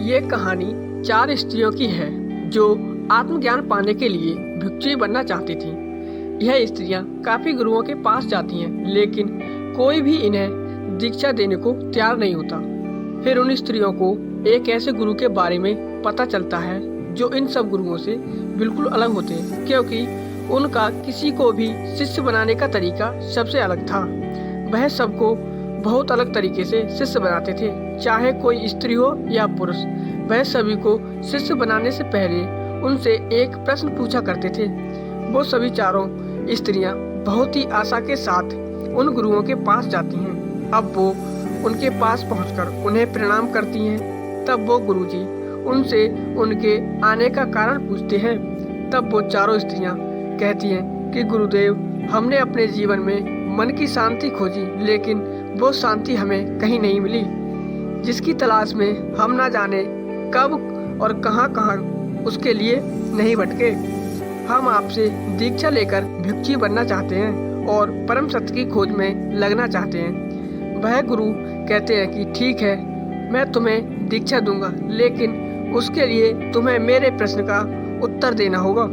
ये कहानी 4 स्त्रियों की है जो आत्मज्ञान पाने के लिए भिक्षुणी बनना चाहती थी। यह स्त्रियां काफी गुरुओं के पास जाती हैं, लेकिन कोई भी इन्हें दीक्षा देने को तैयार नहीं होता। फिर उन स्त्रियों को एक ऐसे गुरु के बारे में पता चलता है जो इन सब गुरुओं से बिल्कुल अलग होते हैं, क्योंकि उनका किसी को भी शिष्य बनाने का तरीका सबसे अलग था। वह सबको बहुत अलग तरीके से शिष्य बनाते थे, चाहे कोई स्त्री हो या पुरुष। वह सभी को शिष्य बनाने से पहले उनसे एक प्रश्न पूछा करते थे। वो सभी चारों स्त्रियां बहुत ही आशा के साथ उन गुरुओं के पास जाती हैं। अब वो उनके पास पहुंचकर उन्हें प्रणाम करती हैं। तब वो गुरुजी उनसे उनके आने का कारण पूछते हैं। तब वो चारों स्त्रियां कहती हैं कि गुरुदेव, हमने अपने जीवन में मन की शांति खोजी, लेकिन वो शांति हमें कहीं नहीं मिली, जिसकी तलाश में हम ना जाने कब और कहां उसके लिए नहीं भटके। हम आपसे दीक्षा लेकर भिक्षुणी बनना चाहते हैं और परम सत्य की खोज में लगना चाहते हैं। वह गुरु कहते हैं कि ठीक है, मैं तुम्हें दीक्षा दूंगा, लेकिन उसके लिए तुम्हें मेरे प्रश्न का उत्तर देना होगा।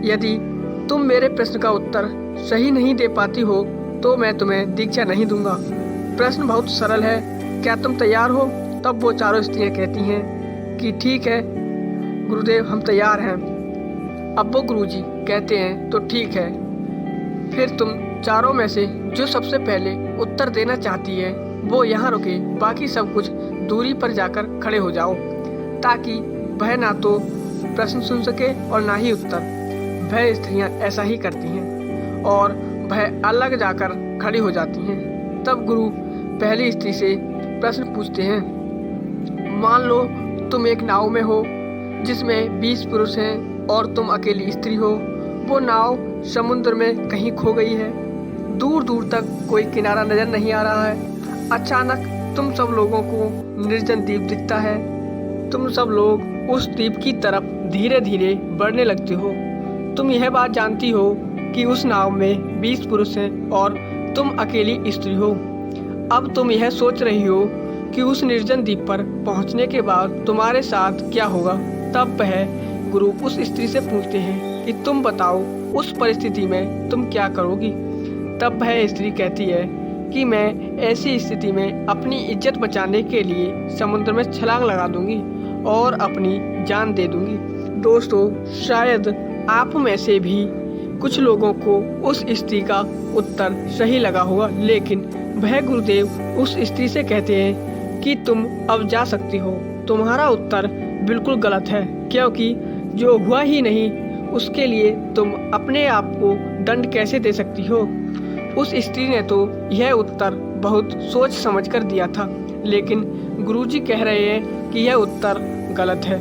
यदि तुम मेरे प्रश्न का उत्तर सही नहीं दे पाती हो तो मैं तुम्हें दीक्षा नहीं दूंगा। प्रश्न बहुत सरल है, क्या तुम तैयार हो? तब वो चारों स्त्रियां कहती हैं कि ठीक है गुरुदेव, हम तैयार हैं। अब वो गुरुजी कहते हैं तो ठीक है, फिर तुम चारों में से जो सबसे पहले उत्तर देना चाहती है वो यहाँ रुके, बाकी सब कुछ दूरी पर जाकर खड़े हो जाओ, ताकि वह ना तो प्रश्न सुन सके और ना ही उत्तर। वह स्त्रियां ऐसा ही करती हैं और वह अलग जाकर खड़ी हो जाती हैं। तब गुरु पहली स्त्री से प्रश्न पूछते हैं। मान लो तुम एक नाव में हो जिसमें 20 पुरुष हैं और तुम अकेली स्त्री हो। वो नाव समुद्र में कहीं खो गई है। दूर दूर तक कोई किनारा नजर नहीं आ रहा है। अचानक तुम सब लोगों को निर्जन द्वीप दिखता है। तुम सब लोग उस द्वीप की तरफ धीरे धीरे बढ़ने लगते हो। तुम यह बात जानती हो कि उस नाव में 20 पुरुष हैं और तुम अकेली स्त्री हो। अब तुम यह सोच रही हो कि उस निर्जन द्वीप पर पहुंचने के बाद तुम्हारे साथ क्या होगा। तब वह गुरु उस स्त्री से पूछते हैं कि तुम बताओ, उस परिस्थिति में तुम क्या करोगी। तब वह स्त्री कहती है कि मैं ऐसी स्थिति में अपनी इज्जत बचाने के लिए समुद्र में छलांग लगा दूंगी और अपनी जान दे दूंगी। दोस्तों, शायद आप में से भी कुछ लोगों को उस स्त्री का उत्तर सही लगा होगा, लेकिन वह गुरुदेव उस स्त्री से कहते हैं कि तुम अब जा सकती हो। तुम्हारा उत्तर बिल्कुल गलत है, क्योंकि जो हुआ ही नहीं उसके लिए तुम अपने आप को दंड कैसे दे सकती हो। उस स्त्री ने तो यह उत्तर बहुत सोच समझकर दिया था, लेकिन गुरुजी कह रहे हैं कि यह उत्तर गलत है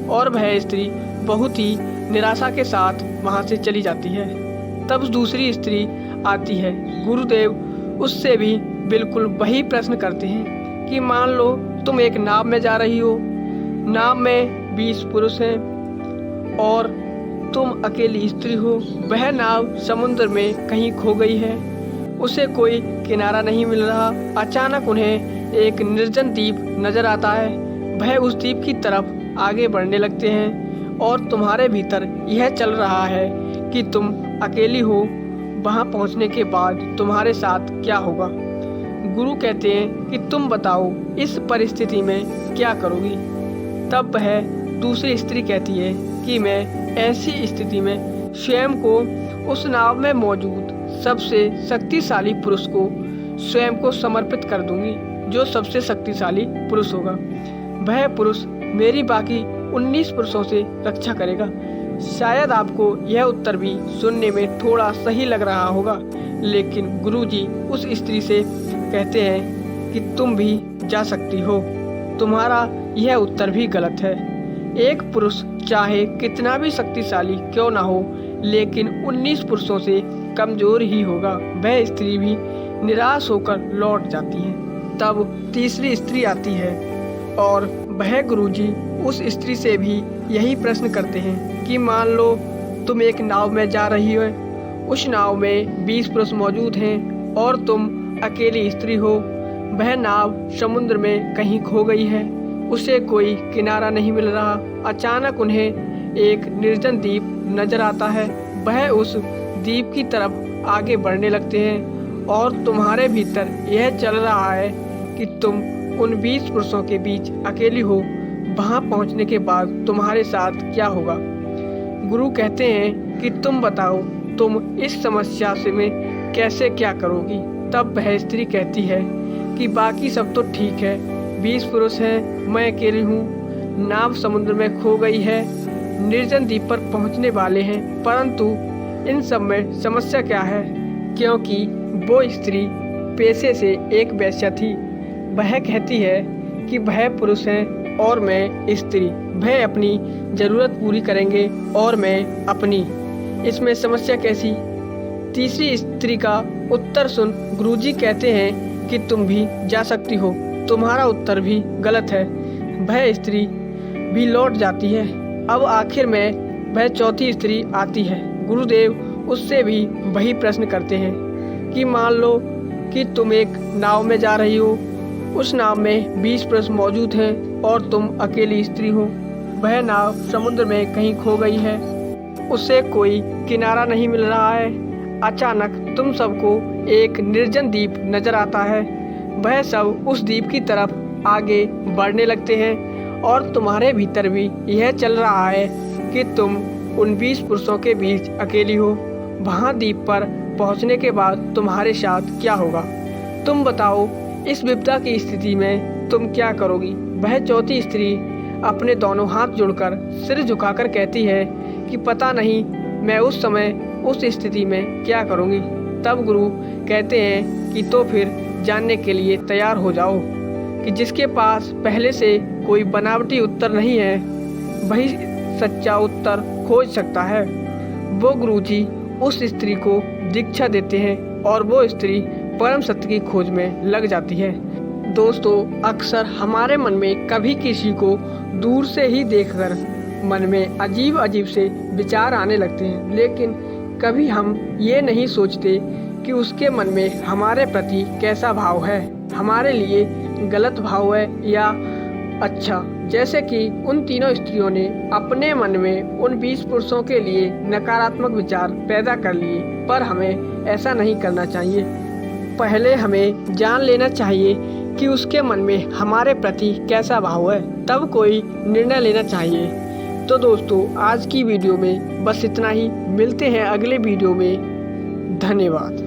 और वह स्त्री बहुत ही निराशा के साथ वहां से चली जाती है। तब दूसरी स्त्री आती है। गुरुदेव उससे भी बिल्कुल वही प्रश्न करते हैं कि मान लो तुम एक नाव में जा रही हो। नाव में 20 पुरुष हैं और तुम अकेली स्त्री हो। वह नाव समुद्र में कहीं खो गई है, उसे कोई किनारा नहीं मिल रहा। अचानक उन्हें एक निर्जन द्वीप नजर आता है। वह उस द्वीप की तरफ आगे बढ़ने लगते हैं और तुम्हारे भीतर यह चल रहा है कि तुम अकेली हो। वहां पहुंचने के बाद तुम्हारे साथ क्या होगा। गुरु कहते हैं कि तुम बताओ, इस परिस्थिति में क्या करोगी। तब वह दूसरी स्त्री कहती है कि मैं ऐसी स्थिति में स्वयं को उस नाव में मौजूद सबसे शक्तिशाली पुरुष को स्वयं को समर्पित कर दूंगी। जो सबसे शक्तिशाली पुरुष होगा वह पुरुष मेरी बाकी 19 पुरुषों से रक्षा करेगा। शायद आपको यह उत्तर भी सुनने में थोड़ा सही लग रहा होगा, लेकिन गुरुजी उस स्त्री से कहते हैं कि तुम भी जा सकती हो। तुम्हारा यह उत्तर भी गलत है। एक पुरुष चाहे कितना भी शक्तिशाली क्यों ना हो, लेकिन 19 पुरुषों से कमजोर ही होगा। वह स्त्री भी निराश होकर लौट जाती है। तब तीसरी स्त्री आती है और वह गुरुजी उस स्त्री से भी यही प्रश्न करते हैं कि मान लो तुम एक नाव में जा रही हो। उस नाव में 20 पुरुष मौजूद हैं और तुम अकेली स्त्री हो। वह नाव समुद्र में कहीं खो गई है उसे कोई किनारा नहीं मिल रहा। अचानक उन्हें एक निर्जन द्वीप नजर आता है। वह उस द्वीप की तरफ आगे बढ़ने लगते हैं और तुम्हारे भीतर यह चल रहा है कि तुम उन 20 पुरुषों के बीच अकेली हो। वहां पहुंचने के बाद तुम्हारे साथ क्या होगा? गुरु कहते हैं कि तुम बताओ, तुम इस समस्या से में कैसे क्या करोगी? तब वह स्त्री कहती है कि बाकी सब तो ठीक है, 20 पुरुष हैं, मैं अकेली हूँ, नाव समुद्र में खो गई है, निर्जन द्वीप पर पहुँचने वाले हैं। परंतु इन सब में समस्या क्या है? क्योंकि वो स्त्री पेशे से एक वेश्या थी। वह कहती है कि वह पुरुष हैं और मैं स्त्री, वह अपनी ज़रूरत पूरी करेंगे और मैं अपनी। इसमें समस्या कैसी? तीसरी स्त्री का उत्तर सुन गुरुजी कहते हैं कि तुम भी जा सकती हो। तुम्हारा उत्तर भी गलत है। वह स्त्री भी लौट जाती है। अब आखिर में वह चौथी स्त्री आती है। गुरुदेव उससे भी वही प्रश्न करते हैं कि मान लो कि तुम एक नाव में जा रही हो, उस नाव में 20 पुरुष मौजूद हैं और तुम अकेली स्त्री हो। वह नाव समुद्र में कहीं खो गई है, उसे कोई किनारा नहीं मिल रहा है। अचानक तुम सबको एक निर्जन द्वीप नजर आता है। वह सब उस द्वीप की तरफ आगे बढ़ने लगते हैं और तुम्हारे भीतर भी यह चल रहा है कि तुम उन 20 पुरुषों के बीच अकेली हो। वहां द्वीप पर पहुंचने के बाद तुम्हारे साथ क्या होगा? तुम बताओ, इस विपदा की स्थिति में तुम क्या करोगी? वह चौथी स्त्री अपने दोनों हाथ जोड़कर सिर झुकाकर कहती है कि पता नहीं मैं उस समय उस स्थिति में क्या करूंगी। तब गुरु कहते हैं कि तो फिर जानने के लिए तैयार हो जाओ कि जिसके पास पहले से कोई बनावटी उत्तर नहीं है, वही सच्चा उत्तर खोज सकता है। वो गुरुजी उस स्त्री को दीक्षा देते हैं और वो स्त्री परम सत्य की खोज में लग जाती है। दोस्तों, अक्सर हमारे मन में कभी किसी को दूर से ही देखकर मन में अजीब अजीब से विचार आने लगते हैं, लेकिन कभी हम ये नहीं सोचते कि उसके मन में हमारे प्रति कैसा भाव है, हमारे लिए गलत भाव है या अच्छा। जैसे कि उन तीनों स्त्रियों ने अपने मन में उन 20 पुरुषों के लिए नकारात्मक विचार पैदा कर लिए, पर हमें ऐसा नहीं करना चाहिए। पहले हमें जान लेना चाहिए कि उसके मन में हमारे प्रति कैसा भाव है, तब कोई निर्णय लेना चाहिए। तो दोस्तों, आज की वीडियो में बस इतना ही। मिलते हैं अगले वीडियो में। धन्यवाद।